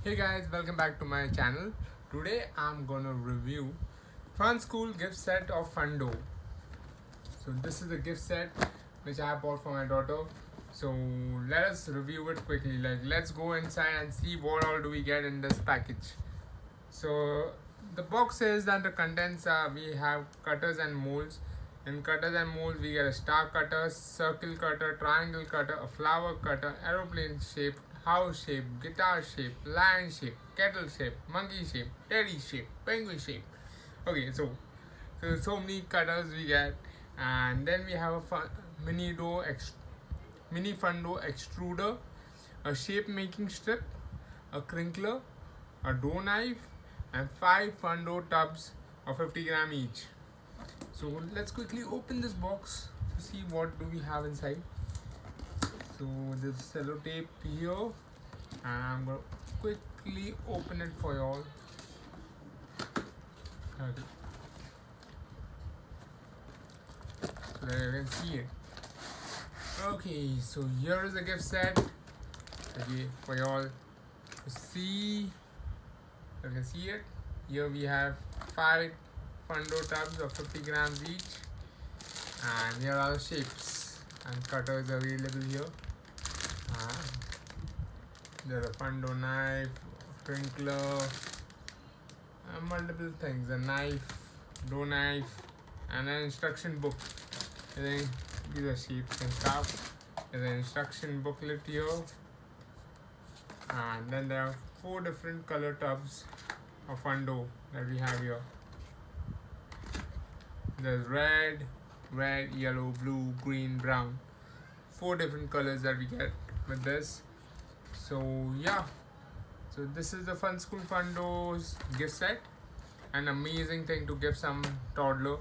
Hey guys, welcome back to my channel. Today I'm gonna review Funskool Gift Set of Fundough. So this is the gift set which I bought for my daughter. So let us review it quickly. Let's go inside and see what all do we get in this package. So the box says that the contents are we have cutters and molds. In cutters and molds we get a star cutter, circle cutter, triangle cutter, a flower cutter, aeroplane shape, house shape, guitar shape, lion shape, kettle shape, monkey shape, teddy shape, penguin shape. Okay, so many cutters we get, and then we have a minifundough extruder, a shape making strip, a crinkler, a dough knife, and 5 fundough tubs of 50 gram each. So let's quickly open this box to see what do we have inside. So there's sellotape here, and I'm gonna quickly open it for y'all. Okay. So that you can see it. Okay, so here is the gift set. Okay, for y'all to see. You can see it. Here we have 5 fundough tubs of 50 grams each, and here are the shapes and cutters available here. There's a fundough knife, crinkler, and multiple things, a knife, dough knife, and an instruction book. These are shapes and stuff. There's an instruction booklet here, and then there are 4 different color tubs of fundough that we have here. There's red, yellow, blue, green, brown. 4 different colors that we get with this. So yeah, so this is the Funskool Fundough's gift set. An amazing thing to give some toddler.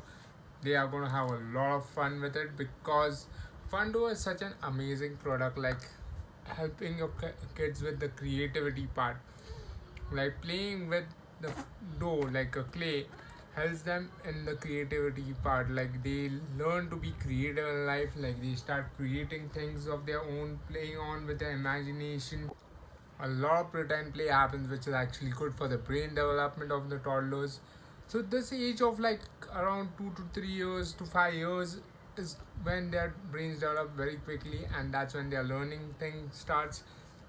They are going to have a lot of fun with it because Fundough is such an amazing product, like helping your kids with the creativity part. Like playing with the dough like a clay helps them in the creativity part. Like they learn to be creative in life, like they start creating things of their own, playing on with their imagination. A lot of pretend play happens, which is actually good for the brain development of the toddlers. So this age of like around 2 to 3 years to 5 years is when their brains develop very quickly, and that's when their learning thing starts.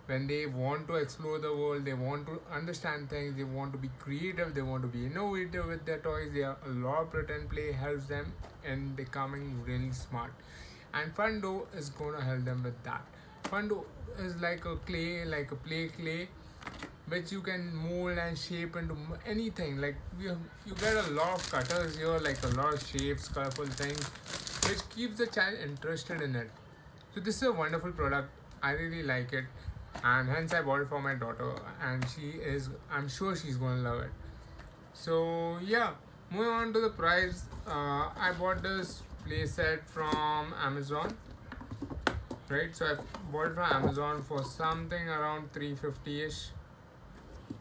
When they want to explore the world, they want to understand things, they want to be creative, they want to be innovative with their toys. A lot of pretend play helps them in becoming really smart, and Fundough is going to help them with that. Fundough is like a clay, like a play clay, which you can mold and shape into anything. Like you get a lot of cutters here, like a lot of shapes, colorful things, which keeps the child interested in it. So this is a wonderful product. I really like it, and hence I bought it for my daughter, and I'm sure she's gonna love it. So yeah, moving on to the price. I bought this play set from Amazon, right? So I bought it from Amazon for something around 350ish,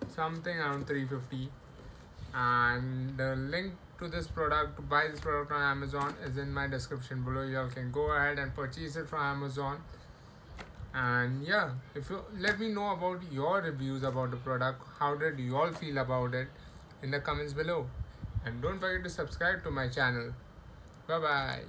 something around 350, and the link to this product, to buy this product on Amazon, is in my description below. Y'all can go ahead and purchase it from Amazon. And yeah, if you let me know about your reviews about the product, how did you all feel about it in the comments below, and don't forget to subscribe to my channel. Bye bye.